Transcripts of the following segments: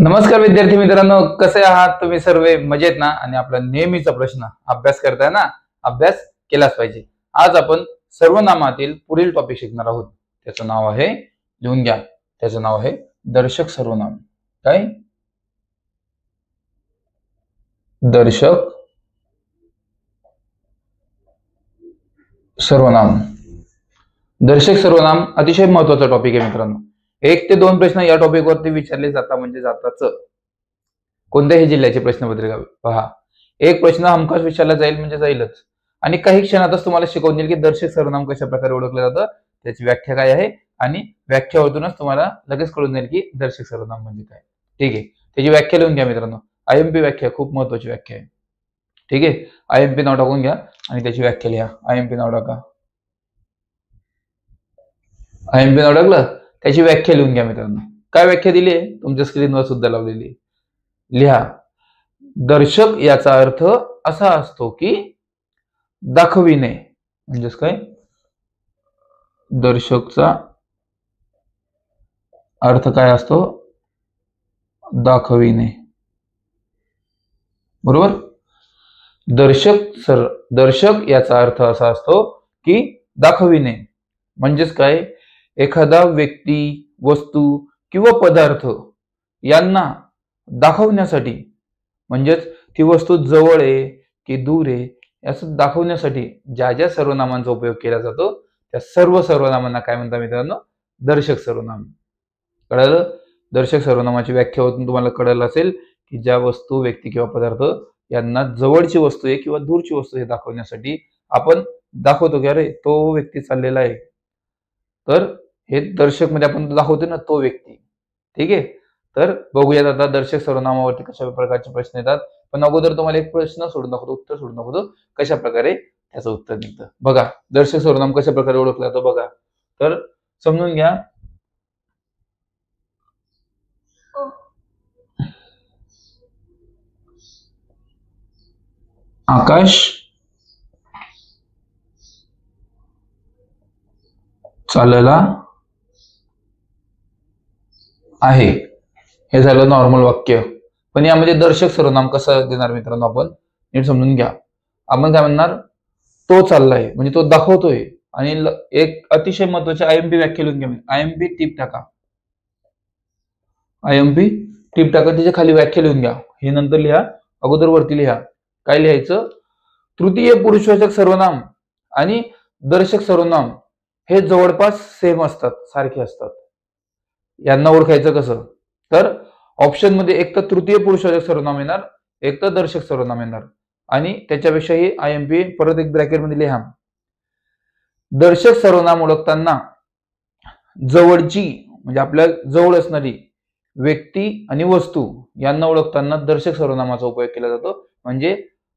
नमस्कार विद्यार्थी मित्रांनो, कसे आहात तुम्ही सर्व? मजेत ना? आणि आपला नेहमीचा प्रश्न, अभ्यास करताय ना? अभ्यास केलाच पाहिजे. आज आपण सर्वनामातील पुढील टॉपिक शिकणार आहोत. त्याचं नाव आहे, लिहून घ्या, त्याचं नाव आहे दर्शक सर्वनाम. काय? दर्शक सर्वनाम. दर्शक सर्वनाम अतिशय महत्वाचा टॉपिक आहे मित्रांनो. 1 ते 2 प्रश्न या टॉपिक वरती विचारले जातात, म्हणजे जाताच. कोणत्याही जिल्ह्याचे प्रश्नपत्रिका पहा, एक प्रश्न हमखास विचारला जाईल म्हणजे जाईलच. आणि काही क्षणातच तुम्हाला शिकवून देईल की दर्शक सर्वनाम कशा प्रकारे ओळखलं जातं, त्याची व्याख्या काय आहे, आणि व्याख्यावरूनच तुम्हाला लगेच कळून जाईल की दर्शक सर्वनाम म्हणजे काय. ठीक आहे, त्याची व्याख्या लिहून घ्या मित्रांनो. आयएमपी व्याख्या खूप महत्वाची व्याख्या आहे. ठीक आहे, आयएमपी नाव टाकून घ्या आणि त्याची व्याख्या लिहा. आयएमपी नाव टाका. आयएमपी नाव टाकलं, त्याची व्याख्या लिहून घ्या मित्रांनो. काय व्याख्या दिली आहे तुमच्या स्क्रीनवर सुद्धा लावलेली आहे. लिहा. दर्शक याचा अर्थ असा असतो की दाखविणे. म्हणजेच काय? दर्शकचा अर्थ काय असतो? दाखविणे. बरोबर. दर्शक याचा अर्थ असा असतो की दाखविणे. म्हणजेच काय? एखादा व्यक्ती, वस्तू किंवा पदार्थ यांना दाखवण्यासाठी, म्हणजेच ती वस्तू जवळ आहे की दूर आहे असं दाखवण्यासाठी ज्या ज्या सर्वनामांचा उपयोग केला जातो त्या सर्व सर्वनामांना काय म्हणतात मित्रांनो? दर्शक सर्वनाम. कळलं? दर्शक सर्वनामाची व्याख्यावरून तुम्हाला कळलं असेल की ज्या वस्तू, व्यक्ती किंवा पदार्थ यांना जवळची वस्तू आहे किंवा दूरची वस्तू हे दाखवण्यासाठी आपण दाखवतो की अरे तो व्यक्ती चाललेला आहे, तर हे दर्शक मध्ये आपण दाखवतो ना तो व्यक्ती. ठीक आहे, तर बघूयात आता दर्शक सर्वनामावरती कशा प्रकारचे प्रश्न येतात. पण अगोदर तुम्हाला एक प्रश्न सोडून दाखवतो, उत्तर सोडून दाखवतो कशा प्रकारे त्याचं उत्तर निघतं. बघा, दर्शक सर्वनाम कशा प्रकारे ओळखला जातो बघा. तर समजून घ्या. आकाश चालला आहे, हे झालं नॉर्मल वाक्य. पण यामध्ये दर्शक सर्वनाम कसं देणार मित्रांनो? आपण नीट समजून घ्या. आपण काय म्हणणार? तो चाललाय म्हणजे तो दाखवतोय. आणि एक अतिशय महत्वाची आयएमपी व्याख्या लिहून घ्या. आयएमपी टिप टाका. आयएमपी टिप टाका, त्याच्या खाली व्याख्या लिहून घ्या. हे नंतर लिहा, अगोदर वरती लिहा. काय लिहायचं? तृतीय पुरुषवाचक सर्वनाम आणि दर्शक सर्वनाम हे जवळपास सेम असतात, सारखे असतात. यांना ओळखायचं कसं? तर ऑप्शन मध्ये एक तर तृतीय पुरुषवाचक सर्वनाम येणार, एक तर दर्शक सर्वनाम येणार. आणि त्याच्यापेक्षाही आयएमपी परत एक ब्रॅकेट मध्ये लिहा. दर्शक सर्वनाम ओळखताना जवळची म्हणजे आपल्या जवळ असणारी व्यक्ती आणि वस्तू यांना ओळखताना दर्शक सर्वनामाचा उपयोग केला जातो. म्हणजे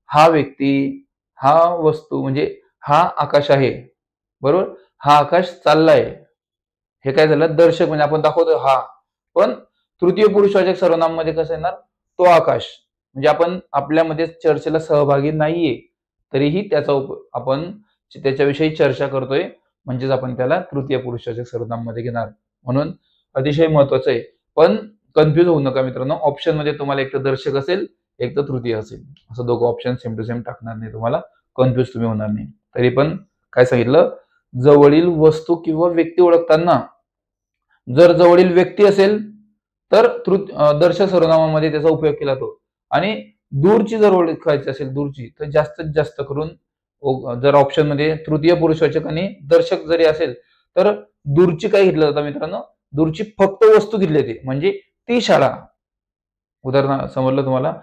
हा व्यक्ती, हा वस्तू, म्हणजे हा आकाश आहे, बरोबर, हा आकाश चाललाय, हे काय झालं? दर्शक म्हणजे आपण दाखवतो हा. पण तृतीय पुरुषवाचक सर्वनाम मध्ये कसं येणार? तो आकाश म्हणजे आपण आपल्यामध्ये चर्चेला सहभागी नाहीये तरीही त्याचा आपण त्याच्याविषयी चर्चा करतोय, म्हणजेच आपण त्याला तृतीय पुरुषवाचक सर्वनाम मध्ये घेणार. म्हणून अतिशय महत्वाचं आहे. पण कन्फ्युज होऊ नका मित्रांनो. ऑप्शन मध्ये तुम्हाला एक तर दर्शक असेल, एक तर तृतीय असेल, असं दोघं ऑप्शन सेम टू सेम टाकणार नाही, तुम्हाला कन्फ्युज तुम्ही होणार नाही. तरी पण काय सांगितलं? जवळील वस्तू किंवा व्यक्ती ओळखताना जर जवळील व्यक्ती असेल तर दर्शक सर्वनामामध्ये त्याचा उपयोग केला जातो. आणि दूरची जर ओळखायची असेल, दूरची, तर जास्तीत जास्त करून जर ऑप्शन मध्ये तृतीय पुरुषवाचक आणि दर्शक जरी असेल तर दूरची काय घेतलं जातं मित्रांनो? दूरची फक्त वस्तू घेतली जाते. म्हणजे ती शाळा, उदाहरण समजलं तुम्हाला?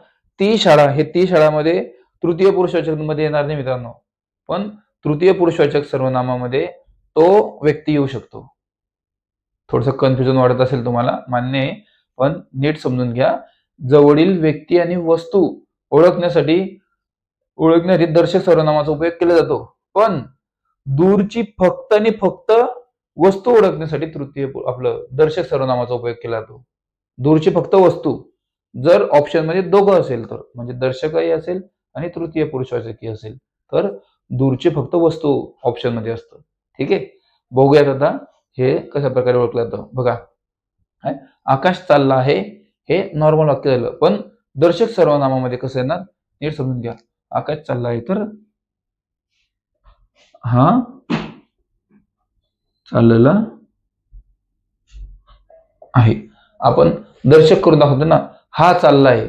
ती शाळा, हे ती शाळामध्ये तृतीय पुरुषवाचक मध्ये येणार नाही मित्रांनो. पण तृतीय पुरुषवाचक सर्वनामामध्ये तो व्यक्ती येऊ शकतो. थोडस कन्फ्युजन वाटत असेल तुम्हाला, मान्य आहे, पण नीट समजून घ्या. जवळील व्यक्ती आणि वस्तू ओळखण्यासाठी दर्शक सर्वनामाचा उपयोग केला जातो. पण दूरची फक्त आणि फक्त वस्तू ओळखण्यासाठी तृतीय आपलं दर्शक सर्वनामाचा उपयोग केला जातो. दूरची फक्त वस्तू जर ऑप्शन मध्ये दोघं असेल तर, म्हणजे दर्शकही असेल आणि तृतीय पुरुषवाचकही असेल, तर दूरची फक्त वस्तू ऑप्शन मध्ये असतं. ठीक आहे, बघूयात आता हे कशा प्रकारे ओळखलं जातं. बघा, आकाश चालला आहे हे नॉर्मल वाक्य झालं. पण दर्शक सर्वनामामध्ये कसं येणार नीट समजून घ्या. आकाश चालला आहे तर हा चाललेला आहे. आपण दर्शक करून दाखवतो ना, हा चालला आहे,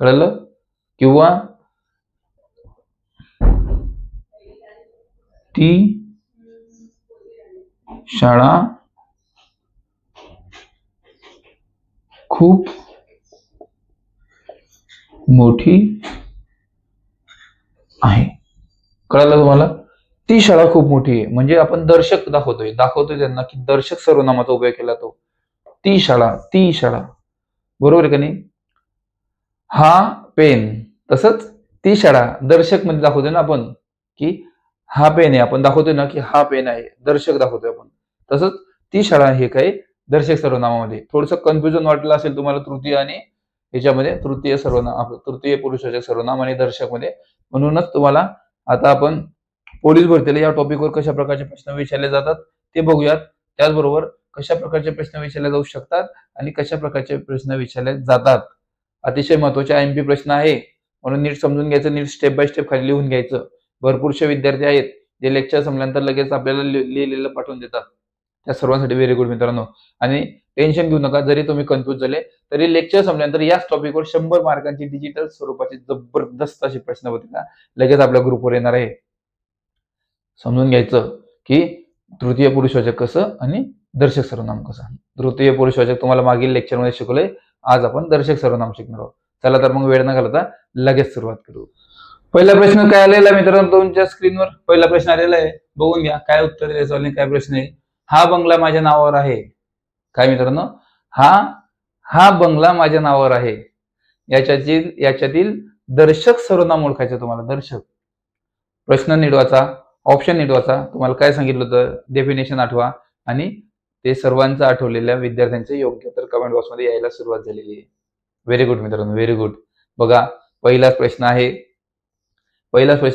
कळलं? किंवा ती शाळा खूप मोठी आहे. कळलं तुम्हाला? ती शाळा खूप मोठी आहे म्हणजे आपण दर्शक दाखवतोय त्यांना की दर्शक सर्वनामाचा उपयोग केला तो. ती शाळा बरोबर आहे का नाही? हा पेन, तसंच ती शाळा दर्शक मध्ये दाखवतोय ना आपण की हा पेन आहे, आपण दाखवतोय ना की हा पेन आहे, दर्शक दाखवतोय आपण. तसंच ती शाळा हे काय दर्शक सर्वनामामध्ये. थोडंसं कन्फ्युजन वाटलं असेल तुम्हाला तृतीय आणि याच्यामध्ये तृतीय सर्वनाम, तृतीय पुरुषवाचक सर्वनाम आणि दर्शक मध्ये. म्हणूनच तुम्हाला आता आपण पोलीस भरतीला या टॉपिकवर कशा प्रकारचे प्रश्न विचारले जातात ते बघूयात. त्याचबरोबर कशा प्रकारचे प्रश्न विचारले जाऊ शकतात आणि कशा प्रकारचे प्रश्न विचारले जातात. अतिशय महत्त्वाचे आयएमपी प्रश्न आहे, म्हणून नीट समजून घ्यायचं, नीट स्टेप बाय स्टेप खाली लिहून घ्यायचं. भरपूरसे विद्यार्थी आहेत जे लेक्चर संपल्यानंतर लगेच आपल्याला लिहिलेलं पाठवून देतात. त्या सर्वांसाठी व्हेरी गुड मित्रांनो. आणि टेन्शन घेऊ नका, जरी तुम्ही कन्फ्युज झाले तरी लेक्चर संपल्यानंतर याच टॉपिकवर 100 मार्कांची डिजिटल स्वरूपाची जबरदस्त अशी प्रश्नपत्रिका लगेच आपल्या ग्रुपवर येणार आहे. समजून घ्यायचं की तृतीय पुरुषवाचक कसं आणि दर्शक सर्वनाम कसं. तृतीय पुरुषवाचक तुम्हाला मागील लेक्चरमध्ये शिकवलंय, आज आपण दर्शक सर्वनाम शिकणार आहोत. चला तर मग वेळ न घालवता लगेच सुरुवात करू. पहिला प्रश्न काय आलेला आहे मित्रांनो तुमच्या स्क्रीनवर? पहिला प्रश्न आलेला आहे, बघून घ्या काय उत्तर द्यायचं आणि काय प्रश्न आहे. हा बंगला माझ्या नावावर आहे. काय मित्रांनो? हा बंगला माझ्या नावावर आहे. याच्यातील दर्शक सर्वनाम ओळखायचं तुम्हाला. दर्शक. प्रश्न नीट वाचा, ऑप्शन नीट वाचा. तुम्हाला काय सांगितलं होतं डेफिनेशन आठवा आणि ते सर्वांचं आठवलेल्या विद्यार्थ्यांचे योग्य तर कमेंट बॉक्समध्ये यायला सुरुवात झालेली आहे. व्हेरी गुड मित्रांनो, व्हेरी गुड. बघा पहिलाच प्रश्न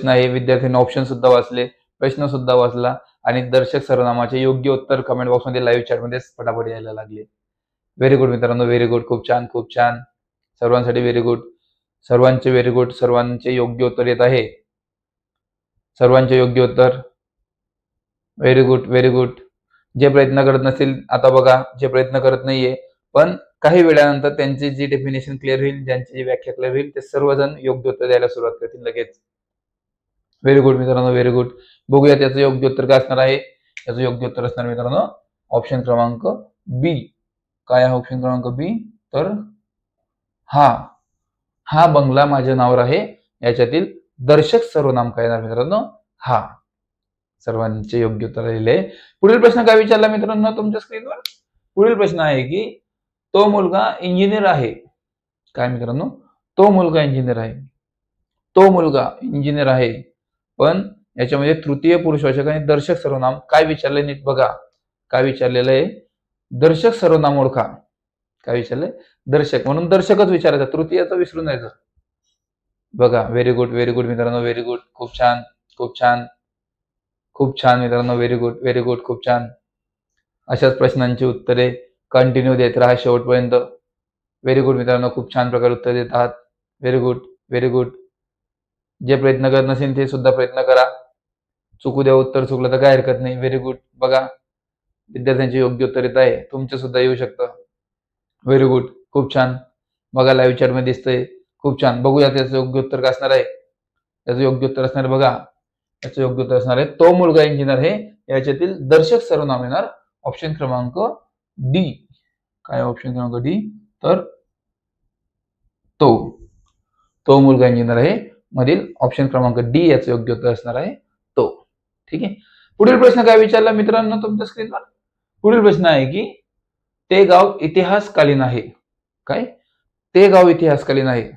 आहे. विद्यार्थ्यांनी ऑप्शन सुद्धा वाचले, प्रश्न सुद्धा वाचला आणि दर्शक सर्वनामाचे योग्य उत्तर कमेंट बॉक्समध्ये लाईव्ह चॅटमध्ये फटाफट यायला लागले. व्हेरी गुड मित्रांनो, व्हेरी गुड. खूप छान, खूप छान. सर्वांसाठी व्हेरी गुड. सर्वांचे व्हेरी गुड. सर्वांचे योग्य उत्तर येत आहे. सर्वांचे योग्य उत्तर. Very good, very good. जे प्रयत्न करत नसतील, आता बघा जे प्रयत्न करत नाहीये पण काही वेळानंतर त्यांची जी डेफिनेशन क्लिअर होईल, ज्यांची जी व्याख्या क्लिअर होईल, ते सर्वजण योग्य उत्तर द्यायला सुरुवात करतील लगेच. व्हेरी गुड मित्रांनो, व्हेरी गुड. बघूया त्याचं योग्य उत्तर काय असणार आहे. त्याचं योग्य उत्तर असणार मित्रांनो ऑप्शन क्रमांक बी. काय आहे ऑप्शन क्रमांक बी? तर हा बंगला माझ्या नावावर आहे याच्यातील दर्शक सर्वनाम काय येणार मित्रांनो? हा. सर्वांचे योग्य उत्तर आलेले. पुढील प्रश्न काय विचारला मित्रांनो तुमच्या स्क्रीनवर? पुढील प्रश्न आहे की तो मुलगा इंजिनियर आहे. काय मित्रांनो? तो मुलगा इंजिनियर आहे. तो मुलगा इंजिनियर आहे. पण याच्यामध्ये तृतीय पुरुषवाचक आणि दर्शक सर्वनाम काय विचारले नीट बघा. काय विचारलेलं आहे? दर्शक सर्वनाम ओळखा. काय विचारलंय? दर्शक. म्हणून दर्शकच विचारायचं, तृतीयचं विसरून जायचं. बघा व्हेरी गुड, व्हेरी गुड मित्रांनो, व्हेरी गुड. खूप छान, खूप छान, खूप छान मित्रांनो. Very good, very good. खूप छान. अशाच प्रश्नांची उत्तरे कंटिन्यू देत राहा शेवटपर्यंत. व्हेरी गुड मित्रांनो, खूप छान प्रकारे उत्तर देत आहात. Very good, very good. जे प्रयत्न करत नसेल ते सुद्धा प्रयत्न करा. चुकू द्या उत्तर, चुकलं तर काय हरकत नाही. Very good. बघा विद्यार्थ्यांचे योग्य उत्तर येत आहे, तुमचे सुद्धा येऊ शकतं. व्हेरी गुड, खूप छान. बघा लाईव्ह चॅट मध्ये दिसतंय. खूप छान. बघूया त्याचं योग्य उत्तर काय असणार आहे. त्याचं योग्य उत्तर असणार बघा. त्याचं योग्य उत्तर असणार आहे तो मुलगा इंजिनियर आहे. याच्यातील दर्शक सर्वनाम येणार ऑप्शन क्रमांक डी. काय ऑप्शन क्रमांक डी? तर तो मुलगा इंजिनियर आहे मधील ऑप्शन क्रमांक डी याचं योग्य उत्तर असणार आहे तो. ठीक आहे. पुढील प्रश्न काय विचारला मित्रांनो तुमच्या स्क्रीनवर? पुढील प्रश्न आहे की ते गाव इतिहासकालीन आहे. काय? ते गाव इतिहासकालीन आहे.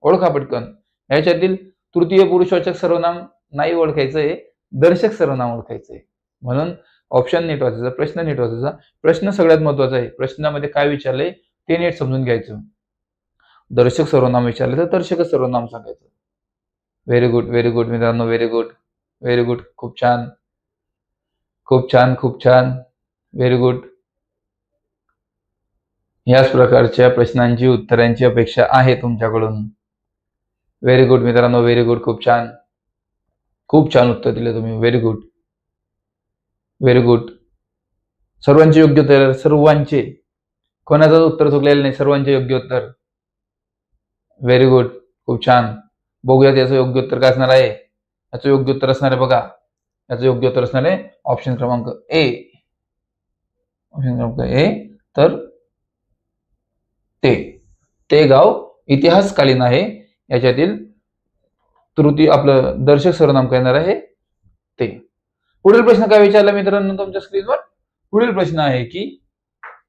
ओळखा पटकन. याच्यातील तृतीय पुरुषवाचक सर्वनाम नाही ओळखायचंय, दर्शक सर्वनाम ओळखायचंय. म्हणून ऑप्शन नीट वाचायचा, प्रश्न नीट वाचायचा. प्रश्न सगळ्यात महत्वाचा आहे. प्रश्नामध्ये काय विचारलंय ते नीट समजून घ्यायचं. दर्शक सर्वनाम विचारले तर दर्शक सर्वनाम सांगायचं. व्हेरी गुड, व्हेरी गुड मित्रांनो, व्हेरी गुड, व्हेरी गुड. खूप छान, खूप छान, खूप छान. Very good. याच प्रकारच्या प्रश्नांची उत्तरांची अपेक्षा आहे तुमच्याकडून. व्हेरी गुड मित्रांनो, व्हेरी गुड. खूप छान, खूप छान उत्तर दिले तुम्ही. Very good, very good. सर्वांचे योग्य उत्तर, सर्वांचे, कोणाचं उत्तर चुकलेलं नाही, सर्वांचे योग्य उत्तर. व्हेरी गुड, खूप छान. बघूयात याचं योग्य उत्तर काय असणार आहे. याचं योग्य उत्तर असणार आहे बघा, याचं योग्य उत्तर असणार आहे ऑप्शन क्रमांक ए. ऑप्शन क्रमांक ए. तर ते गाव इतिहासकालीन आहे. याच्यातील तृतीय आपलं दर्शक सर्वनाम काय येणार आहे ते. पुढील प्रश्न काय विचारला मित्रांनो तुमच्या स्क्रीनवर. पुढील प्रश्न आहे की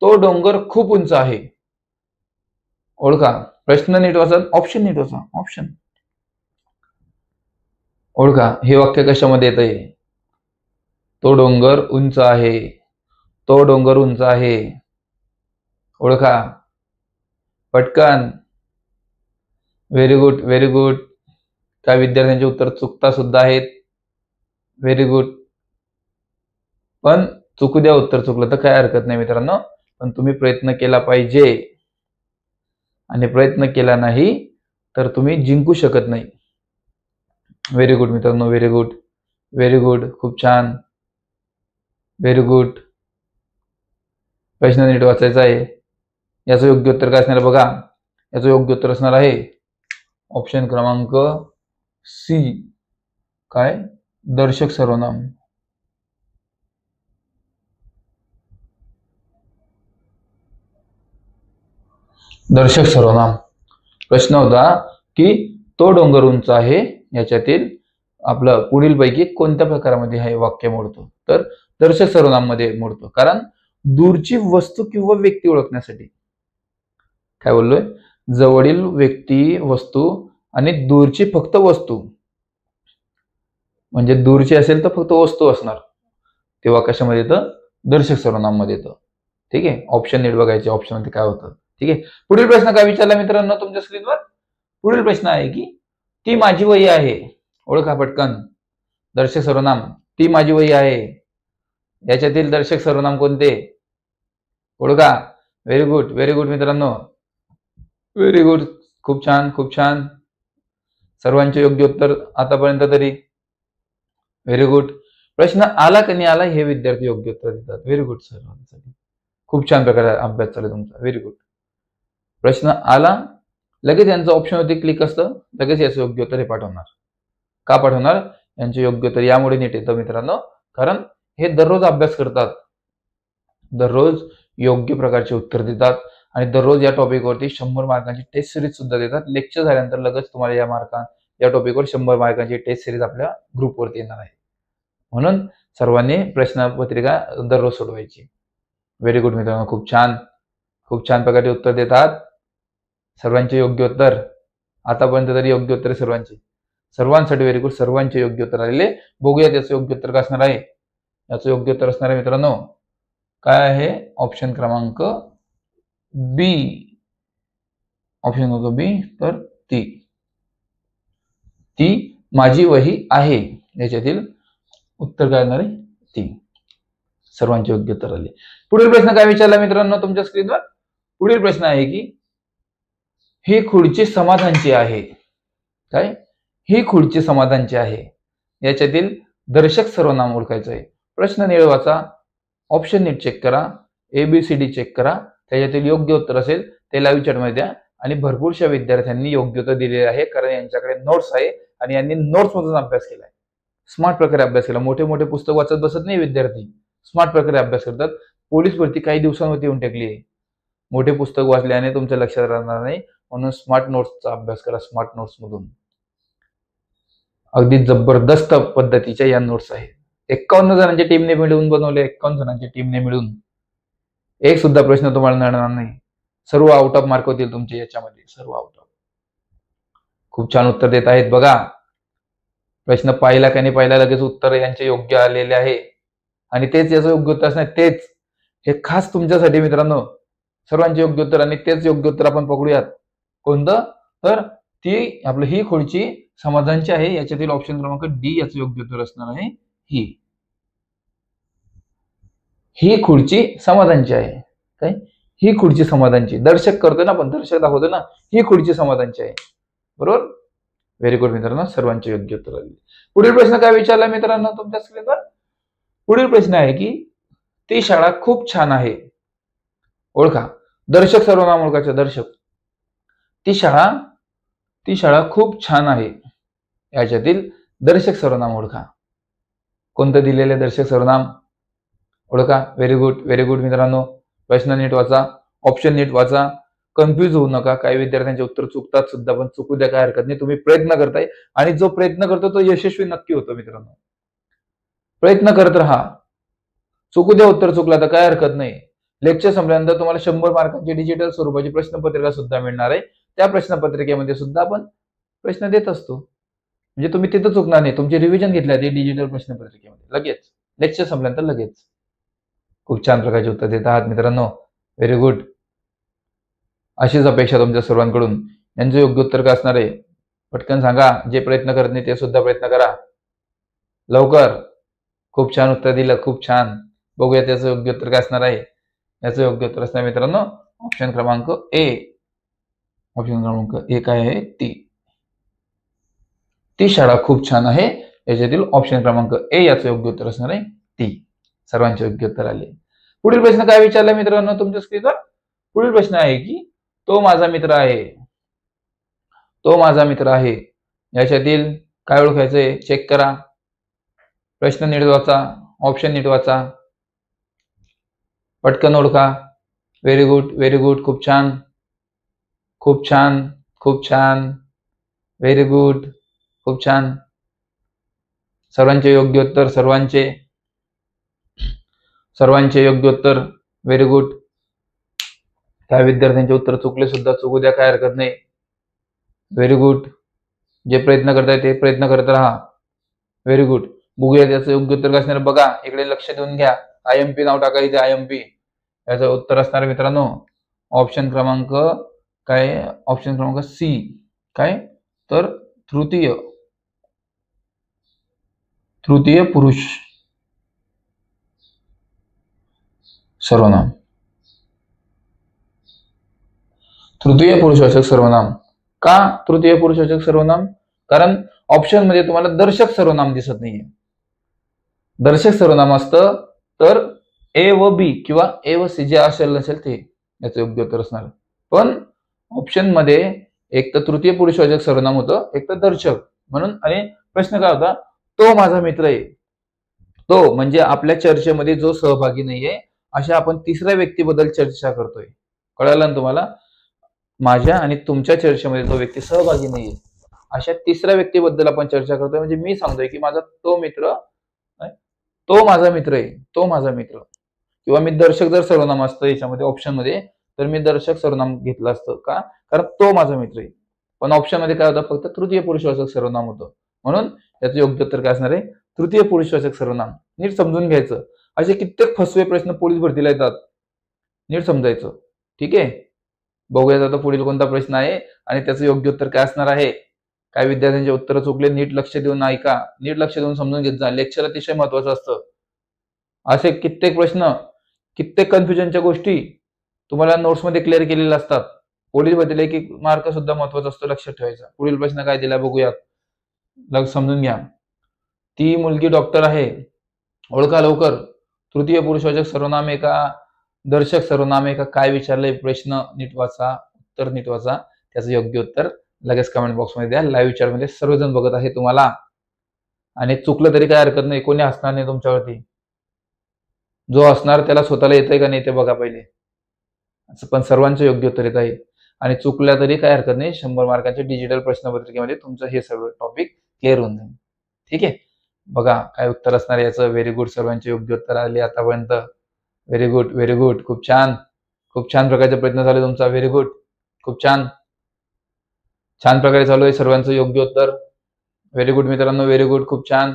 तो डोंगर खूप उंच आहे. ओळखा. प्रश्न नीट वाचा, ऑप्शन नीट वाचा. ऑप्शन ओळखा. हे वाक्य कशामध्ये येत आहे. तो डोंगर उंच आहे. तो डोंगर उंच आहे. ओळखा पटकन. Very good, very good. काही विद्यार्थ्यांचे उत्तर चुकता सुद्धा आहेत. Very good. पण चुकू द्या, उत्तर चुकलं तर काय हरकत नाही मित्रांनो, पण तुम्ही प्रयत्न केला पाहिजे. आणि प्रयत्न केला नाही तर तुम्ही जिंकू शकत नाही. व्हेरी गुड मित्रांनो, व्हेरी गुड, व्हेरी गुड. खूप छान, व्हेरी गुड. प्रश्न नीट वाचायचा आहे. याचं योग्य उत्तर काय असणार बघा. याचं योग्य उत्तर असणार आहे ऑप्शन क्रमांक सी. काय. दर्शक सर्वनाम. दर्शक सर्वनाम. प्रश्न होता की तो डोंगर उंच आहे याच्यातील आपलं पुढील पैकी कोणत्या प्रकारामध्ये हे वाक्य मोडतो. तर दर्शक सर्वनाम मध्ये मोडतो. कारण दूरची वस्तू किंवा व्यक्ती ओळखण्यासाठी. काय बोललोय. जवळील व्यक्ती, वस्तू आणि दूरची फक्त वस्तू. म्हणजे दूरची असेल तर फक्त वस्तू असणार, तेव्हा कशामध्ये येतं. दर्शक सर्वनाम मध्ये येतं. ठीक आहे. ऑप्शन नीट बघायचे, ऑप्शन मध्ये काय होतं. ठीक आहे. पुढील प्रश्न काय विचारला मित्रांनो तुमच्या स्क्रीनवर. पुढील प्रश्न आहे की ती माझी वही आहे. ओळखा पटकन. दर्शक सर्वनाम. ती माझी वही आहे. याच्यातील दर्शक सर्वनाम कोणते ओळखा. व्हेरी गुड, व्हेरी गुड मित्रांनो, व्हेरी गुड. खूप छान, खूप छान. सर्वांचे योग्य उत्तर आतापर्यंत तरी. Very good. प्रश्न आला की नाही आला हे विद्यार्थी योग्य उत्तर देतात. व्हेरी गुड सर्वांसाठी. खूप छान प्रकारे अभ्यास चालू तुमचा. Very good. प्रश्न आला लगेच यांचं ऑप्शन वरती क्लिक असतं, लगेच याचं योग्य उत्तर हे पाठवणार. का पाठवणार. यांचे योग्य उत्तर यामुळे नीट येतं मित्रांनो, कारण हे दररोज अभ्यास करतात, दररोज योग्य प्रकारचे उत्तर देतात आणि दररोज या टॉपिकवरती 100 मार्कांची टेस्ट सिरीज सुद्धा देतात. लेक्चर झाल्यानंतर लगेच तुम्हाला या टॉपिकवर 100 मार्कांची टेस्ट सिरीज आपल्या ग्रुपवरती येणार आहे. म्हणून सर्वांनी प्रश्नपत्रिका दररोज सोडवायची. व्हेरी गुड मित्रांनो, खूप छान, खूप छान प्रकारे उत्तर देतात. सर्वांचे योग्य उत्तर आतापर्यंत तरी योग्य उत्तर सर्वांचे, सर्वांसाठी व्हेरी गुड. सर्वांचे योग्य उत्तर आलेले. बघूया त्याचं योग्य उत्तर काय असणार आहे. याचं योग्य उत्तर असणार आहे मित्रांनो काय आहे. ऑप्शन क्रमांक बी. ऑप्शन क्रमांक बी. तर ती माझी वही आहे याच्यातील उत्तर काय असणार आहे ती. सर्वांचे योग्य उत्तर आले. पुढील प्रश्न काय विचारला मित्रांनो तुमच्या स्क्रीनवर. पुढील प्रश्न आहे की ही खुर्ची समाधानची आहे. काय. ही खुर्ची समाधानची आहे याच्यातील दर्शक सर्वनाम ओळखायचं आहे. प्रश्न नीट वाचा, ऑप्शन नीट चेक करा, ABCD चेक करा, त्याच्यातील योग्य उत्तर असेल ते लाईव्ह चॅटमध्ये द्या. आणि भरपूरशा विद्यार्थ्यांनी योग्य उत्तर दिलेले आहे, कारण यांच्याकडे नोट्स आहे आणि यांनी नोट्स मधून अभ्यास केलाय. स्मार्ट प्रकारे अभ्यास केला. मोठे मोठे पुस्तक वाचत बसत नाही विद्यार्थी, स्मार्ट प्रकारे अभ्यास करतात. पोलीस भरती काही दिवसांवरती येऊन टाकली आहे. मोठे पुस्तक वाचल्याने तुमच्या लक्षात राहणार नाही, म्हणून स्मार्ट नोट्सचा अभ्यास करा. स्मार्ट नोट्स मधून अगदी जबरदस्त पद्धतीच्या या नोट्स आहेत. 51 जणांच्या टीमने मिळून बनवले. 51 जणांच्या टीमने मिळून एक सुद्धा प्रश्न तुम्हाला नडणार नाही. सर्व आउट ऑफ मार्क होतील तुमचे याच्यामध्ये, सर्व आउट ऑफ. खूप छान उत्तर देत आहेत बघा. प्रश्न पाहिला का नाही पाहिला लगेच उत्तर यांचे योग्य आलेले आहे आणि तेच याचं योग्य उत्तर असणार. तेच हे खास तुमच्यासाठी मित्रांनो, सर्वांचे योग्य उत्तर आणि तेच योग्य उत्तर आपण पकडूयात. कोणतं. तर ती आपलं ही खुर्ची समाधानची आहे याच्यातील ऑप्शन क्रमांक डी याचं योग्य उत्तर असणार आहे. ही खुर्ची समाधानची आहे. काय. ही खुर्ची समाधानची. दर्शक करतोय ना आपण, दर्शक दाखवतो ना, ही खुर्ची समाधानची आहे. बरोबर. व्हेरी गुड मित्रांनो, सर्वांचे योग्य उत्तर आले. पुढील प्रश्न काय विचारला मित्रांनो तुमच्या स्क्रीनवर? पुढील प्रश्न आहे की ती शाळा खूप छान आहे. ओळखा. दर्शक सर्वनाम ओळखायचं. दर्शक. ती शाळा खूप छान आहे. याच्यातील दर्शक सर्वनाम ओळखा. कोणतं दिलेले दर्शक सर्वनाम ओळखा. व्हेरी गुड, व्हेरी गुड मित्रांनो. प्रश्न नीट वाचा, ऑप्शन नीट वाचा, कन्फ्युज होऊ नका. काही विद्यार्थ्यांचे उत्तर चुकतात सुद्धा, पण चुकू द्या, काय हरकत नाही. तुम्ही प्रयत्न करताय आणि जो प्रयत्न करतो तो यशस्वी नक्की होतो मित्रांनो. प्रयत्न करत राहा. चुकू द्या, उत्तर चुकला तर काय हरकत नाही. लेक्चर संपल्यानंतर तुम्हाला 100 मार्कांची डिजिटल स्वरूपाची प्रश्नपत्रिका सुद्धा मिळणार आहे. त्या प्रश्नपत्रिकेमध्ये सुद्धा आपण प्रश्न देत असतो. म्हणजे तुम्ही तिथं चुकणार नाही. तुमची रिव्हिजन घेतली आहे डिजिटल प्रश्नपत्रिकेमध्ये लगेच, लेक्चर संपल्यानंतर लगेच. खूप छान प्रकारचे उत्तर देत आहात मित्रांनो. Very good. अशीच अपेक्षा तुमच्या सर्वांकडून. यांचं योग्य उत्तर काय असणार आहे? पटकन सांगा. जे प्रयत्न करत नाही ते सुद्धा प्रयत्न करा लवकर. खूप छान उत्तर दिलं, खूप छान. बघूया त्याचं योग्य उत्तर काय असणार आहे. याचं योग्य उत्तर असणार मित्रांनो ऑप्शन क्रमांक ए. ऑप्शन क्रमांक ए काय आहे? ती शाळा खूप छान आहे. याच्यातील ऑप्शन क्रमांक ए याचं योग्य उत्तर असणार आहे ती. सर्वांचे योग्य उत्तर आले. पुढील प्रश्न काय विचारला मित्रांनो तुमच्या स्क्रीनवर? पुढील प्रश्न आहे की तो माझा मित्र आहे. तो माझा मित्र आहे. याच्यातील काय ओळखायचंय? चेक करा. प्रश्न नीट वाचा, ऑप्शन नीट वाचा, पटकन ओळखा. Very good, very good. खूप छान, खूप छान, खूप छान. व्हेरी गुड, खूप छान. सर्वांचे योग्य उत्तर, सर्वांचे योग्य उत्तर. Very good. त्या विद्यार्थ्यांचे उत्तर चुकले सुद्धा चुकू द्या, काय हरकत नाही. Very good. जे प्रयत्न करताय ते प्रयत्न करत राहा. Very good. बघूया त्याचं योग्य उत्तर काय असणार बघा. इकडे लक्ष देऊन घ्या. IMP नाव टाका इथे, IMP. याचं उत्तर असणार मित्रांनो ऑप्शन क्रमांक काय? ऑप्शन क्रमांक सी. काय तर तृतीय पुरुष सर्वनाम. तृतीय पुरुषवाचक सर्वनाम. का तृतीय पुरुषवाचक सर्वनाम? कारण ऑप्शन मध्ये तुम्हाला दर्शक सर्वनाम दिसत नाहीये. दर्शक सर्वनाम असतं तर ए व बी किंवा ए व सी जे असेल नसेल ते याचं योग्य उत्तर असणार. पण ऑप्शन मध्ये एक तर तृतीय पुरुषवाचक सर्वनाम होतं, एक तर दर्शक. म्हणून आणि प्रश्न काय होता? तो माझा मित्र आहे. तो म्हणजे आपल्या चर्चेमध्ये जो सहभागी नाहीये अशा आपण तिसऱ्या व्यक्तीबद्दल चर्चा करतोय. कळालं ना तुम्हाला? माझ्या आणि तुमच्या चर्चेमध्ये जो व्यक्ती सहभागी नाहीये अशा तिसऱ्या व्यक्तीबद्दल आपण चर्चा करतोय. म्हणजे मी सांगतोय की माझा तो मित्र, तो माझा मित्र आहे, तो माझा मित्र. किंवा मी दर्शक जर सर्वनाम असतं याच्यामध्ये ऑप्शन मध्ये तर मी दर्शक सर्वनाम घेतलं असतं. का? कारण तो माझा मित्र आहे. पण ऑप्शन मध्ये काय होतं? फक्त तृतीय पुरुषवाचक सर्वनाम होतं. म्हणून याचं योग्य उत्तर काय असणार आहे? तृतीय पुरुषवाचक सर्वनाम. नीट समजून घ्यायचं. असे कित्येक फसवे प्रश्न पोलीस भरतीला येतात. नीट समजायचं. ठीक आहे. बघूयात आता पुढील कोणता प्रश्न आहे आणि त्याचं योग्य उत्तर काय असणार आहे. काय विद्यार्थ्यांचे उत्तर चुकले नीट लक्ष देऊन ऐका, नीट लक्ष देऊन समजून घेत जा. लेक्चर अतिशय महत्वाचं असतं. असे कित्येक प्रश्न, कित्येक कन्फ्युजनच्या गोष्टी तुम्हाला नोट्समध्ये क्लिअर केलेल्या असतात. पोलीस भरतीला एक मार्क सुद्धा महत्वाचा असतो, लक्षात ठेवायचा. पुढील प्रश्न काय दिला बघूयात, समजून घ्या. ती मुलगी डॉक्टर आहे. ओळखा लवकर. तृतीय पुरुषवाचक सर्वनाम आहे का दर्शक सर्वनाम आहे का? काय विचारलंय प्रश्न नीट वाचा, उत्तर नीट वाचा. त्याचं योग्य उत्तर लगेच कमेंट बॉक्समध्ये द्या. लाईव्ह चॅट मध्ये सर्वजण बघत आहे तुम्हाला. आणि चुकलं तरी काय हरकत नाही, कोणी हसणार नाही तुमच्यावरती. जो हसणार त्याला स्वतःला येतंय का नाही ते बघा पहिले. असं पण सर्वांचं योग्य उत्तर येत आहे. आणि चुकल्या तरी काय हरकत नाही. 100 मार्कांच्या डिजिटल प्रश्नपत्रिकेमध्ये तुमचं हे सर्व टॉपिक क्लिअर होऊन जाईल. ठीक आहे. बघा काय उत्तर असणार याचं. Very good. सर्वांचे योग्य उत्तर आले आतापर्यंत. Very good, very good. खूप छान, खूप छान प्रकारचे प्रयत्न झाले तुमचा. Very good. खूप छान, छान प्रकारे चालू आहे सर्वांचं योग्य उत्तर. व्हेरी गुड मित्रांनो, व्हेरी गुड. खूप छान.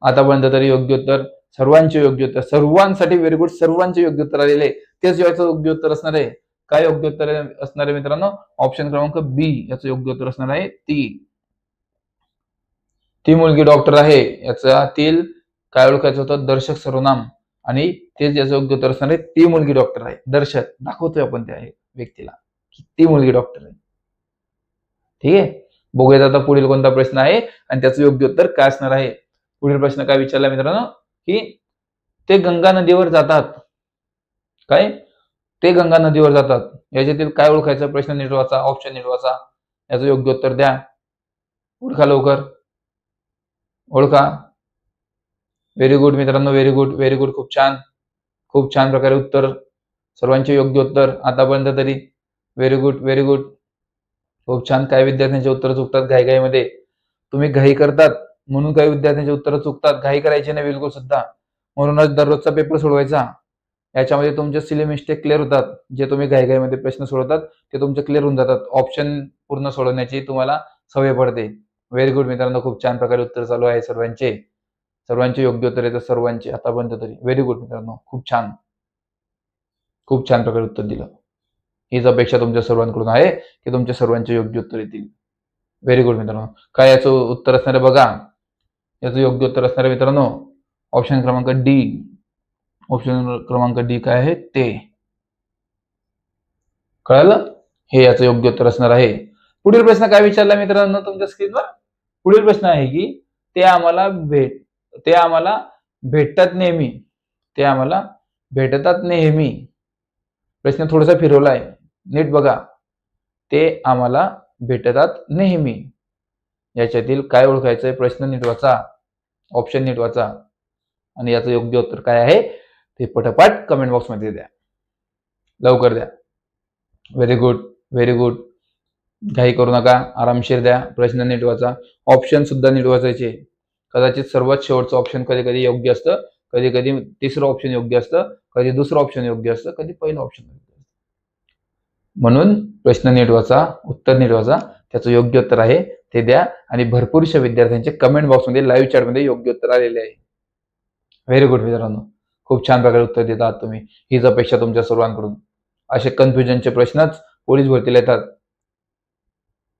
आतापर्यंत तरी योग्य उत्तर, सर्वांचे योग्य उत्तर, सर्वांसाठी व्हेरी गुड. सर्वांचे योग्य उत्तर आलेले. तेच याचं योग्य उत्तर असणार आहे. काय योग्य उत्तर असणार आहे मित्रांनो? ऑप्शन क्रमांक बी याचं योग्य उत्तर असणार आहे ती मुलगी डॉक्टर आहे. याच्यातील काय ओळखायचं होतं? दर्शक सर्वनाम. आणि तेच याचं योग्य उत्तर असणार आहे, ती मुलगी डॉक्टर आहे. दर्शक दाखवतोय आपण त्या व्यक्तीला की ती मुलगी डॉक्टर आहे. ठीक आहे, बघूयात आता पुढील कोणता प्रश्न आहे आणि त्याचं योग्य उत्तर काय असणार आहे. पुढील प्रश्न काय विचारला मित्रांनो, की ते गंगा नदीवर जातात. काय? ते गंगा नदीवर जातात. याच्यातील काय ओळखायचं? प्रश्न नीट वाचा, ऑप्शन नीट वाचा, याचं योग्य उत्तर द्या. ओळखा लवकर, ओळखा. व्हेरी गुड मित्रांनो, व्हेरी गुड, व्हेरी गुड. खूप छान प्रकारे उत्तर, सर्वांचे योग्य उत्तर आतापर्यंत तरी. व्हेरी गुड, व्हेरी गुड, खूप छान. काही विद्यार्थ्यांचे उत्तर चुकतात घाईघाईमध्ये. तुम्ही घाई करतात म्हणून काही विद्यार्थ्यांचे उत्तर चुकतात. घाई करायची नाही बिलकुल सुद्धा. म्हणूनच दररोजचा पेपर सोडवायचा. याच्यामध्ये तुमचे सिली मिस्टेक क्लिअर होतात. जे तुम्ही घाईघाईमध्ये प्रश्न सोडवतात ते तुमचे क्लिअर होऊन जातात. ऑप्शन पूर्ण सोडवण्याची तुम्हाला सवय पडते. व्हेरी गुड मित्रांनो, खूप छान प्रकारे उत्तर चालू आहे सर्वांचे योग्य उत्तर येतात, सर्वांचे आतापर्यंत तरी. व्हेरी गुड मित्रांनो, खूप छान प्रकारे उत्तर दिलं. हीच अपेक्षा तुमच्या सर्वांकडून आहे की तुमच्या सर्वांचे योग्य उत्तर येतील. व्हेरी गुड मित्रांनो. काय याचं उत्तर असणार आहे बघा. याचं योग्य उत्तर असणार आहे मित्रांनो ऑप्शन क्रमांक डी. ऑप्शन क्रमांक डी काय आहे ते. कळालं? हे याचं योग्य उत्तर असणार आहे. पुढील प्रश्न काय विचारला मित्रांनो तुमच्या स्क्रीनवर? पुढील प्रश्न आहे की ते आम्हाला भेटतात नेहमी. ते आम्हाला भेटतात नेहमी. प्रश्न थोडासा फिरवलाय, नीट बघा. ते आम्हाला भेटतात नेहमी. याच्यातील काय ओळखायचंय? प्रश्न नीट वाचा, ऑप्शन नीट वाचा आणि याचं योग्य उत्तर काय आहे ते पटापट कमेंट बॉक्स मध्ये द्या, लवकर द्या. Very good, very good. घाई करू नका, आरामशीर द्या. प्रश्न नीट वाचा, ऑप्शन सुद्धा नीट वाचायचे. कदाचित सर्वात शेवटचं ऑप्शन कधी कधी योग्य असतं, कधी कधी तिसरं ऑप्शन योग्य असतं, कधी दुसरं ऑप्शन योग्य असतं, कधी पहिलं ऑप्शन योग्य असतं. म्हणून प्रश्न नीट वाचा, उत्तर नीट वाचा, त्याचं योग्य उत्तर आहे ते द्या. आणि भरपूरशा विद्यार्थ्यांचे कमेंट बॉक्समध्ये लाईव्ह चॅटमध्ये योग्य उत्तर आलेले आहे. व्हेरी गुड मित्रांनो, खूप छान प्रकारे उत्तर देत आहात तुम्ही. हीच अपेक्षा तुमच्या सर्वांकडून. असे कन्फ्युजनचे प्रश्नच पोलीस भरतीला येतात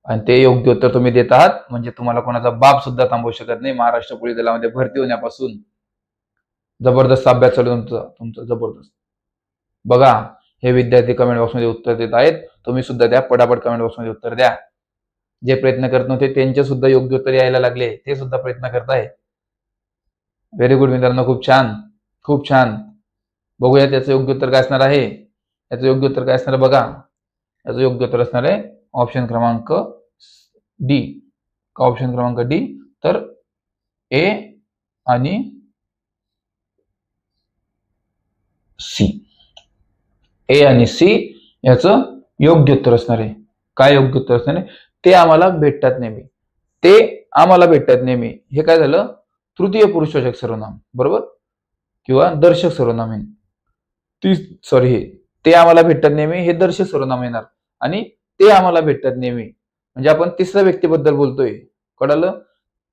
आणि ते योग्य उत्तर तुम्ही देत आहात म्हणजे तुम्हाला कोणाचा बाप सुद्धा थांबवू शकत नाही. महाराष्ट्र पोलीस दलामध्ये भरती होण्यापासून जबरदस्त अभ्यास चालू तुमचा जबरदस्त. बघा, हे विद्यार्थी कमेंट बॉक्समध्ये उत्तर देत आहेत. तुम्ही सुद्धा द्या, पटापट कमेंट बॉक्समध्ये उत्तर द्या. जे प्रयत्न करत नव्हते त्यांचे सुद्धा योग्य उत्तर यायला लागले, ते सुद्धा प्रयत्न करताय. व्हेरी गुड मित्रांनो, खूप छान. बघूया त्याचं योग्य उत्तर काय असणार आहे. याचं योग्य उत्तर काय असणार आहे बघा. याचं योग्य उत्तर असणार आहे ऑप्शन क्रमांक डी. ऑप्शन क्रमांक डी. तर ए आणि सी. ए आणि सी याचं योग्य उत्तर असणार आहे. काय योग्य उत्तर असणार आहे? ते आम्हाला भेटतात नेहमी. ते आम्हाला भेटतात नेहमी. हे काय झालं? तृतीय पुरुषवाचक सर्वनाम, बरोबर, किंवा दर्शक सर्वनाम आहे. ते आम्हाला भेटतात नेहमी हे दर्शक सर्वनाम येणार आणि ते आम्हाला भेटतात नेहमी म्हणजे आपण तिसऱ्या व्यक्तीबद्दल बोलतोय. कळलं?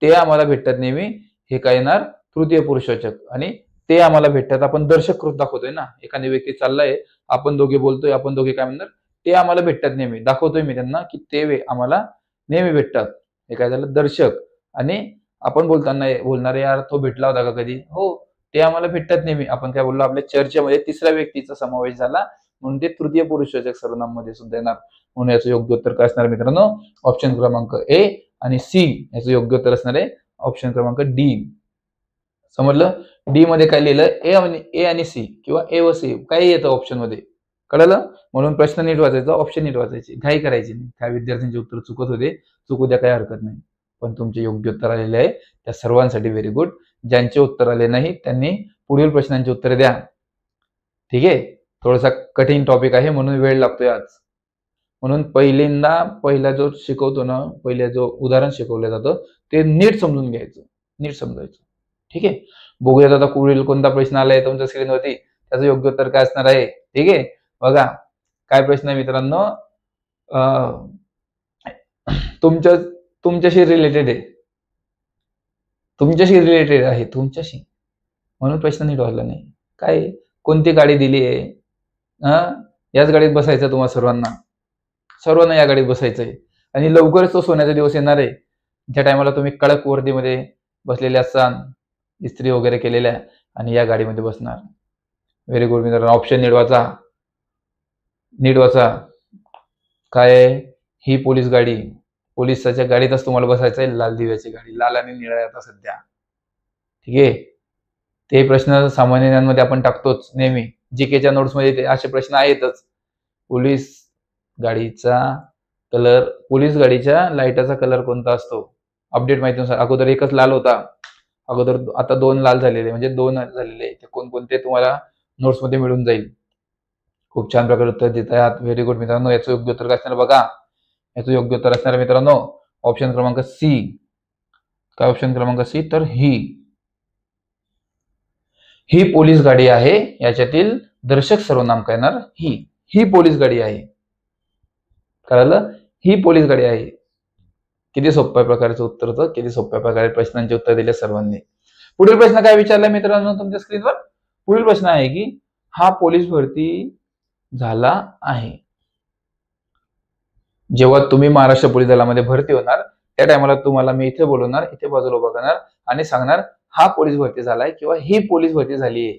ते आम्हाला भेटतात नेहमी हे काय येणार? तृतीय पुरुषवाचक. आणि ते आम्हाला भेटतात आपण दर्शक कृत दाखवतोय ना. एखादी व्यक्ती चाललाय, आपण दोघे बोलतोय, आपण दोघे काय म्हणणार? ते आम्हाला भेटतात नेहमी. दाखवतोय मी त्यांना की ते आम्हाला नेहमी भेटतात. हे काय झालं? दर्शक. आणि आपण बोलणार यार तो भेटला होता का कधी? हो, ते आम्हाला भेटतात नेहमी. आपण काय बोललो? आपल्या चर्चेमध्ये तिसऱ्या व्यक्तीचा समावेश झाला म्हणून ते तृतीय पुरुषवाचक सर्वनाम मध्ये सुद्धा येणार. म्हणून याचं योग्य उत्तर काय असणार मित्रांनो? ऑप्शन क्रमांक ए आणि सी. याचं योग्य उत्तर असणार आहे ऑप्शन क्रमांक डी. समजलं? डी मध्ये काय लिहिलं? ए आणि सी किंवा ए व सी काही येतं ऑप्शन मध्ये. कळलं? म्हणून प्रश्न नीट वाचायचा, ऑप्शन नीट वाचायचे, घाई करायची नाही. काही विद्यार्थ्यांचे उत्तर चुकत होते, चुकू द्या, काही हरकत नाही. पण तुमचे योग्य उत्तर आलेले आहे त्या सर्वांसाठी व्हेरी गुड. ज्यांचे उत्तर आले नाही त्यांनी पुढील प्रश्नांची उत्तरे द्या. ठीक आहे? थोडासा कठीण टॉपिक आहे म्हणून वेळ लागतोय आज. म्हणून पहिला जो शिकवतो ना, पहिला जो उदाहरण शिकवलं जातं ते नीट समजून घ्यायचं, नीट समजायचं. ठीक आहे? बघूयात आता पुढील कोणता प्रश्न आलाय तुमच्या स्क्रीनवरती, त्याचं योग्य उत्तर काय असणार आहे. ठीक आहे, बघा काय प्रश्न आहे मित्रांनो. तुमच्याशी रिलेटेड आहे, तुमच्याशी म्हणून प्रश्न नीट वाटला नाही. काय, कोणती गाडी दिली आहे? याच गाडीत बसायचं तुम्हा सर्वांना या गाडीत बसायचंय. आणि लवकरच तो सोन्याचा दिवस येणार आहे ज्या टायमाला तुम्ही कडक वर्दीमध्ये बसलेले असाल, इस्त्री वगैरे केलेल्या, आणि या गाडीमध्ये बसणार. व्हेरी गुड मित्रांनो. ऑप्शन नीट वाचा. काय आहे? ही पोलीस गाडी. पोलिसाच्या गाडीतच तुम्हाला बसायचं आहे. लाल दिव्याची गाडी. लाल आणि निळा आता सध्या. ठीक आहे. ते प्रश्न सामान्य ज्ञानमध्ये आपण टाकतोच नेहमी. जीकेच्या नोट्समध्ये असे प्रश्न आहेतच. पोलीस गाडीच्या लाईटाचा कलर कोणता असतो? अपडेट माहितीनुसार अगोदर एकच लाल होता. अगोदर आता 2 लाल झालेले, म्हणजे 2 झालेले. ते कोणकोणते तुम्हाला नोट्समध्ये मिळून जाईल. खूप छान प्रकारे उत्तर देत आहात. व्हेरी गुड मित्रांनो. याचं योग्य उत्तर काय असणार बघा. याचं योग्य उत्तर असणार मित्रांनो ऑप्शन क्रमांक सी. काय ऑप्शन क्रमांक सी? तर ही पोलीस गाडी आहे. याच्यातील दर्शक सर्वनाम काय येणार? ही पोलीस गाडी आहे. कळालं? ही पोलीस गाडी आहे. किती सोप्या प्रकारचं उत्तर होतं. किती सोप्या प्रकारे प्रश्नांचे उत्तर दिले सर्वांनी. पुढील प्रश्न काय विचारलाय मित्रांनो तुमच्या स्क्रीनवर? पुढील प्रश्न आहे की हा पोलीस भरती झाला आहे. जेव्हा तुम्ही महाराष्ट्र पोलीस दलामध्ये भरती होणार त्या टायमाला तुम्हाला मी इथे बोलवणार, इथे बाजूला उभा करणार आणि सांगणार हा पोलीस भरती झालाय किंवा ही पोलीस भरती झाली आहे.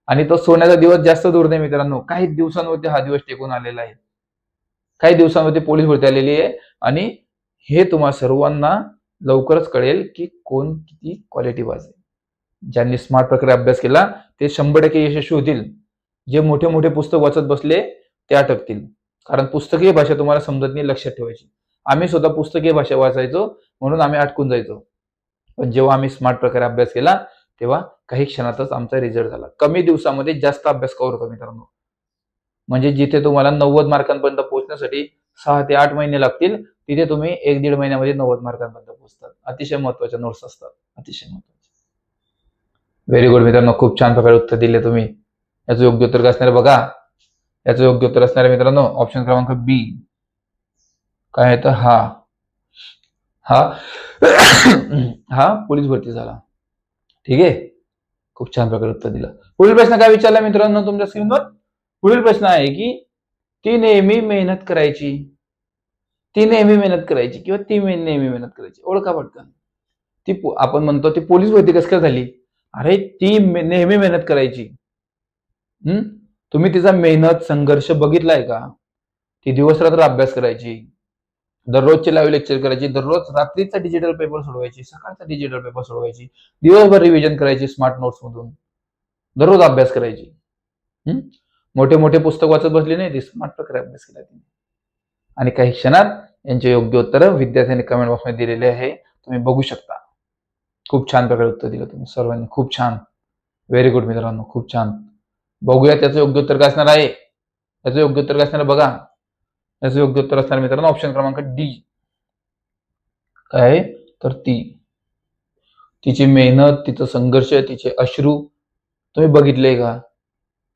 आणि तो सोन्याचा दिवस जास्त दूर नाही मित्रांनो. काही दिवसांवरती हा दिवस टेकून आलेला आहे. काही दिवसांमध्ये पोलीस भरती आलेली आहे आणि हे तुम्हा सर्वांना लवकरच कळेल की कोण किती क्वालिटीबाज आहे. ज्यांनी स्मार्ट प्रकारे अभ्यास केला ते 100% यशस्वी होतील. जे मोठे मोठे पुस्तक वाचत बसले ते अटकतील. कारण पुस्तकीय भाषा तुम्हाला समजत नाही, लक्षात ठेवायची. आम्ही स्वतः पुस्तकीय भाषा वाचायचो म्हणून आम्ही अटकून जायचो. पण जेव्हा आम्ही स्मार्ट प्रकारे अभ्यास केला तेव्हा काही क्षणातच आमचा रिझल्ट झाला. कमी दिवसामध्ये जास्त अभ्यास कव्हर होतो मित्रांनो. म्हणजे जिथे तुम्हाला 90 मार्कांपर्यंत पोहोचण्यासाठी 6 ते 8 महिने लागतील तिथे तुम्ही 1-1.5 महिन्यामध्ये 90 मार्कांपर्यंत पोहोचतात. अतिशय महत्वाच्या नोट्स असतात. अतिशय महत्वाचे. व्हेरी गुड मित्रांनो. खूप छान प्रकारे उत्तर दिले तुम्ही. याचं योग्य उत्तर काय असणार बघा. याचं योग्य उत्तर असणार आहे मित्रांनो ऑप्शन क्रमांक बी. काय आहे तर हा पोलीस भरती झाला. ठीक आहे. खूप छान प्रकारे उत्तर दिलं. पुढील प्रश्न काय विचारला मित्रांनो तुमच्या स्क्रीनवर? पुढील प्रश्न आहे की ती नेहमी मेहनत करायची किंवा ती नेहमी मेहनत करायची. ओळखा पटकन. आपण म्हणतो ती पोलीस भरती कसं काय झाली? अरे ती नेहमी मेहनत करायची. तुम्ही तिचा मेहनत संघर्ष बघितलाय का? ती दिवस रात्र अभ्यास करायची. दररोजचे लाईव्ह लेक्चर करायची. दररोज रात्रीचा डिजिटल पेपर सोडवायची. सकाळचा डिजिटल पेपर सोडवायची. दिवसभर रिव्हिजन करायची स्मार्ट नोट्स मधून. दररोज अभ्यास करायची. मोठे मोठे पुस्तक वाचत बसली नाही ती. स्मार्ट प्रकारे अभ्यास केला तिने. आणि काही क्षणात यांचे योग्य उत्तर विद्यार्थ्यांनी कमेंट बॉक्समध्ये दिलेले आहे. तुम्ही बघू शकता. खूप छान प्रकारे उत्तर दिलं तुम्ही सर्वांनी. खूप छान. व्हेरी गुड मित्रांनो. खूप छान. बघूया त्याचं योग्य उत्तर काय असणार आहे. याचं योग्य उत्तर काय असणार बघा. याचं योग्य उत्तर असणार मित्रांनो ऑप्शन क्रमांक डी. काय आहे तर तिची मेहनत, तिचं संघर्ष, तिचे अश्रू तुम्ही बघितले का?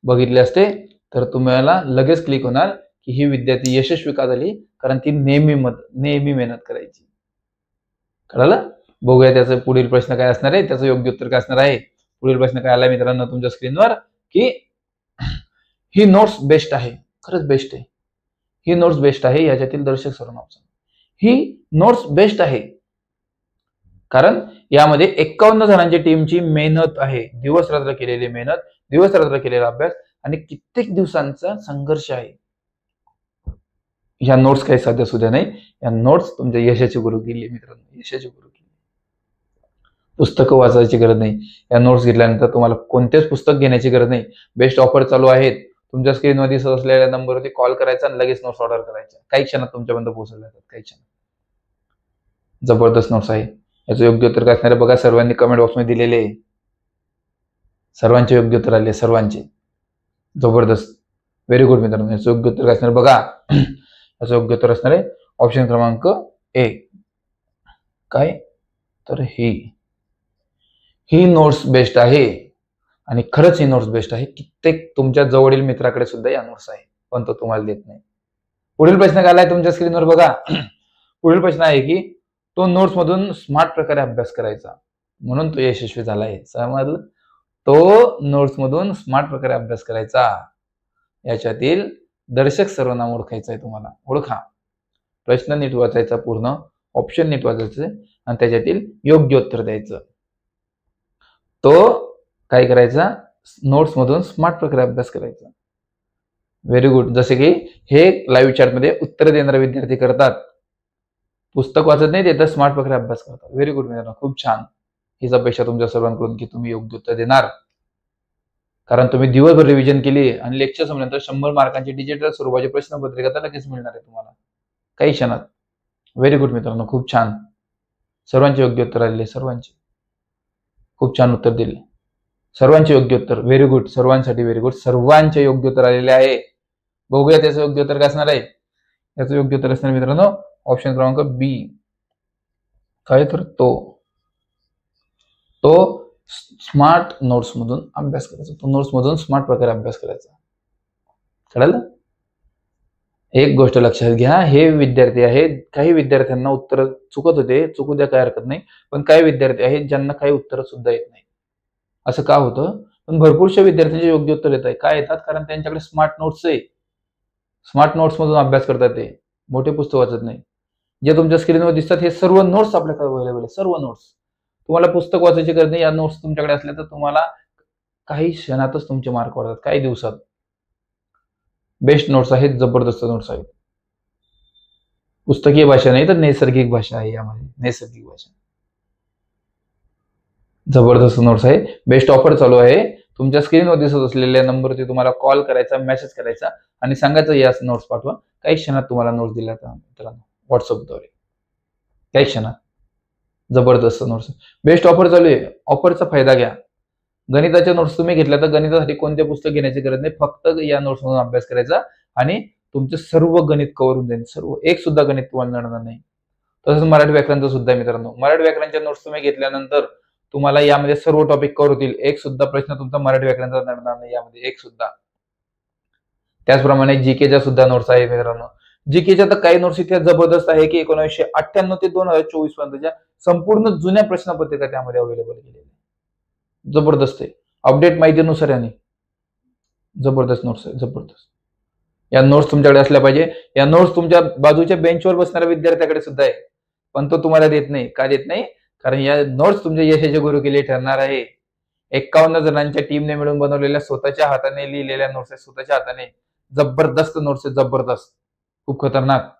बघितले असते तर तुम्हाला लगेच क्लिक होणार की ही विद्यार्थी यशस्वी का झाली? कारण ती नेहमी मेहनत करायची. कळालं? बघूया त्याचा पुढील प्रश्न काय असणार आहे. त्याचं योग्य उत्तर काय असणार आहे. पुढील प्रश्न काय आला मित्रांनो तुमच्या स्क्रीनवर की ही नोट्स बेस्ट आहे. खरंच बेस्ट आहे. ही नोट्स बेस्ट आहे. याच्यातील दर्शक सर्वनाम. ही नोट्स बेस्ट आहे कारण यामध्ये 51 जणांची टीमची मेहनत आहे. दिवस रात्र केलेली मेहनत, दिवस रात्र केलेला अभ्यास आणि कित्येक दिवसांचा संघर्ष आहे. ह्या नोट्स काही साध्या सुद्धा नाही. या नोट्स तुमच्या यशाची गुरु केली मित्रांनो. यशाची गुरु केली. पुस्तकं वाचायची गरज नाही. या नोट्स घेतल्यानंतर तुम्हाला कोणतेच पुस्तक घेण्याची गरज नाही. बेस्ट ऑफर चालू आहेत. तुमच्या स्क्रीनवर दिसत असलेल्या नंबरवरती कॉल करायचा आणि लगेच नोट्स ऑर्डर करायच्या. काही क्षणात तुमच्यापर्यंत पोहोचवल्या जातात. काही क्षणात. जबरदस्त नोट्स आहे. याचं योग्य उत्तर काय असणार बघा. सर्वांनी कमेंट बॉक्समध्ये दिलेले आहे. सर्वांचे योग्य उत्तर आले. सर्वांचे. जबरदस्त. व्हेरी गुड मित्रांनो. याचं योग्य उत्तर काय असणार बघा. याचं योग्य उत्तर असणार आहे ऑप्शन क्रमांक ए. काय तर ही नोट्स बेस्ट आहे. आणि खरंच ही नोट्स बेस्ट आहे. कित्येक तुमच्या जवळील मित्राकडे सुद्धा या नोट्स आहे पण तो तुम्हाला देत नाही. पुढील प्रश्न काय आलाय तुमच्या स्क्रीनवर बघा. पुढील प्रश्न आहे की तो नोट्स मधून स्मार्ट प्रकारे अभ्यास करायचा म्हणून तो यशस्वी झाला आहे. समजलं? तो नोट्स मधून स्मार्ट प्रकारे अभ्यास करायचा. याच्यातील दर्शक सर्वनाम ओळखायचं आहे तुम्हाला. ओळखा. प्रश्न नीट वाचायचा पूर्ण. ऑप्शन नीट वाचायचे आणि त्याच्यातील योग्य उत्तर द्यायचं. तो काय करायचा नोट्स मधून स्मार्ट प्रकारे अभ्यास करायचा. Very good. जसे की हे लाईव्ह चॅट मध्ये उत्तर देणारे विद्यार्थी करतात. पुस्तक वाचत नाही ते तर स्मार्ट प्रकारे अभ्यास करतात. व्हेरी गुड मित्रांनो, खूप छान. हीच अपेक्षा तुमच्या सर्वांकडून की तुम्ही योग्य उत्तर देणार, कारण तुम्ही दिवसभर रिव्हिजन केली आणि लेक्चर संपल्यानंतर 100 मार्कांची डिजिटल स्वरूपाची प्रश्नपत्रिका तर लगेच मिळणार आहे तुम्हाला काही क्षणात. व्हेरी गुड मित्रांनो, खूप छान. सर्वांचे योग्य उत्तर आलेले, सर्वांचे खूप छान उत्तर दिले. सर्वांचे योग्य उत्तर व्हेरी गुड. सर्वांसाठी व्हेरी गुड. सर्वांचे योग्य उत्तर आलेले आहे. बघूया त्याचं योग्य उत्तर काय असणार आहे. याचं योग्य उत्तर असणार मित्रांनो ऑप्शन क्रमांक बी. काय तर तो स्मार्ट नोट्स मधून अभ्यास करायचा. तो नोट्स मधून स्मार्ट प्रकारे अभ्यास करायचा. कळलं. एक गोष्ट लक्षात घ्या, हे विद्यार्थी आहेत, काही विद्यार्थ्यांना उत्तर चुकत होते, चुकू द्या, काय हरकत नाही. पण काही विद्यार्थी आहेत ज्यांना काही उत्तर सुद्धा येत नाही. असं का होतं. पण भरपूरशा विद्यार्थ्यांचे योग्य उत्तर येत आहे. काय येतात, कारण त्यांच्याकडे स्मार्ट नोट्स आहे. स्मार्ट नोट्स मधून अभ्यास करतात ते, मोठे पुस्तक वाचत नाही. जे तुमच्या स्क्रीनवर दिसतात हे सर्व नोट्स आपल्याकडे अवेलेबल आहे. सर्व नोट्स. तुम्हाला पुस्तक वाचायची गरज नाही. या नोट्स तुमच्याकडे असल्या तर तुम्हाला काही क्षणातच तुमचे मार्क वाढतात, काही दिवसात. बेस्ट नोट्स आहेत, जबरदस्त नोट्स आहेत. पुस्तकीय भाषा नाही तर नैसर्गिक भाषा आहे यामध्ये, नैसर्गिक भाषा. जबरदस्त नोट्स आहे. बेस्ट ऑफर चालू आहे. तुमच्या स्क्रीनवर दिसत असलेल्या नंबरवरती तुम्हाला कॉल करायचा, मेसेज करायचा आणि सांगायचं या नोट्स पाठवा. काही क्षणात तुम्हाला नोट्स दिल्या जातात मित्रांनो व्हॉट्सअपद्वारे, काही क्षणात. जबरदस्त नोट्स. बेस्ट ऑफर चालू आहे. ऑफरचा फायदा घ्या. गणिताच्या नोट्स तुम्ही घेतल्या तर गणितासाठी कोणते पुस्तक घेण्याची गरज नाही. फक्त या नोट्स मधून अभ्यास करायचा आणि तुमचे सर्व गणित कव्हर होऊन जाईल. सर्व, एक सुद्धा गणित तुम्हाला नडणार नाही. तसंच मराठी व्याकरणचं सुद्धा मित्रांनो. मराठी व्याकरणच्या नोट्स तुम्ही घेतल्यानंतर तुम्हाला यामध्ये सर्व टॉपिक कव्हर होतील. एक सुद्धा प्रश्न तुमचा मराठी व्याकरणचा नडणार नाही यामध्ये, एक सुद्धा. त्याचप्रमाणे जीकेच्या सुद्धा नोट्स आहे मित्रांनो. जीकेच्या तर काही नोट्स इतक्या जबरदस्त आहे की 1998 ते 2024 पर्यंतच्या संपूर्ण जुन्या प्रश्नपत्रिका त्यामध्ये अवेलेबल केलेल्या. जबरदस्त आहे. अपडेट माहितीनुसार याने जबरदस्त नोट्स आहे, जबरदस्त. या नोट्स तुमच्याकडे असल्या पाहिजे. या नोट्स तुमच्या बाजूच्या बेंचवर बसणाऱ्या विद्यार्थ्याकडे सुद्धा आहे, पण तो तुम्हाला देत नाही. का देत नाही, कारण या नोट्स तुमच्या यशाचे गुरुकिल्ली ठरणार आहे. 51 जणांच्या टीमने मिळून बनवलेल्या स्वतःच्या हाताने लिहिलेल्या नोट्स आहेत, स्वतःच्या हाताने. जबरदस्त नोट्स आहेत, जबरदस्त, खूप खतरनाक.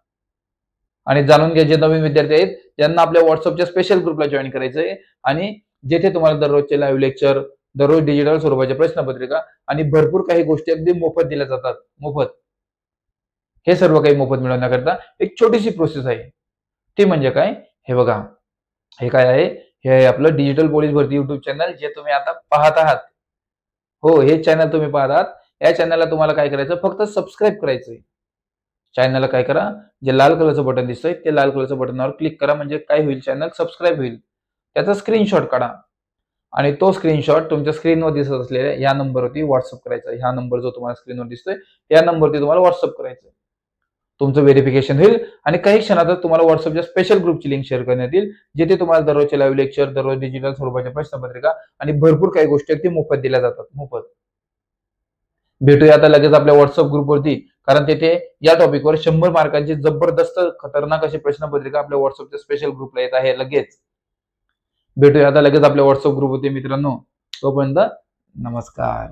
आणि जाणून घ्या, जे नवीन विद्यार्थी आहेत ज्यांना आपल्या व्हॉट्सअपच्या स्पेशल ग्रुपला जॉईन करायचंय आणि जेथे तुम्हाला दररोजचे लाईव्ह लेक्चर, दररोज डिजिटल स्वरूपाच्या प्रश्नपत्रिका आणि भरपूर काही गोष्टी अगदी मोफत दिल्या जातात. मोफत. हे सर्व काही मोफत मिळवण्याकरता एक छोटीशी प्रोसेस आहे. ती म्हणजे काय, हे बघा. हे काय आहे, हे आहे आपलं डिजिटल पोलीस भरती युट्यूब चॅनल, जे तुम्ही आता पाहत आहात. हो, हे चॅनल तुम्ही पाहत आहात. या चॅनलला तुम्हाला काय करायचं, फक्त सबस्क्राईब करायचंय. चॅनलला काय करा, जे लाल कलरचं बटन दिसतंय ते लाल कलरच्या बटनावर क्लिक करा. म्हणजे काय होईल, चॅनल सबस्क्राईब होईल. त्याचा स्क्रीनशॉट काढा आणि तो स्क्रीनशॉट तुमच्या स्क्रीनवर दिसत असलेल्या या नंबरवरती व्हॉट्सअप करायचा. हा नंबर जो तुम्हाला स्क्रीनवर दिसतोय या नंबरवरती तुम्हाला व्हॉट्सअप करायचं. तुमचं व्हेरिफिकेशन होईल आणि काही क्षणातच तुम्हाला व्हॉट्सअपच्या स्पेशल ग्रुपची लिंक शेअर करण्यात येईल, जिथे तुम्हाला दररोजचे लाईव्ह लेक्चर, दररोज डिजिटल स्वरूपाच्या प्रश्नपत्रिका आणि भरपूर काही गोष्टी अगदी मोफत दिल्या जातात. मोफत. भेटूया आता लगेच आपल्या व्हॉट्सअप ग्रुपवरती, कारण तिथे या टॉपिकवर 100 मार्कांची जबरदस्त खतरनाक अशी प्रश्नपत्रिका आपल्या व्हॉट्सअपच्या स्पेशल ग्रुपला येत आहे. लगेच भेटूया आता लगेच आपल्या व्हॉट्सअप ग्रुपवरती मित्रांनो. तोपर्यंत नमस्कार.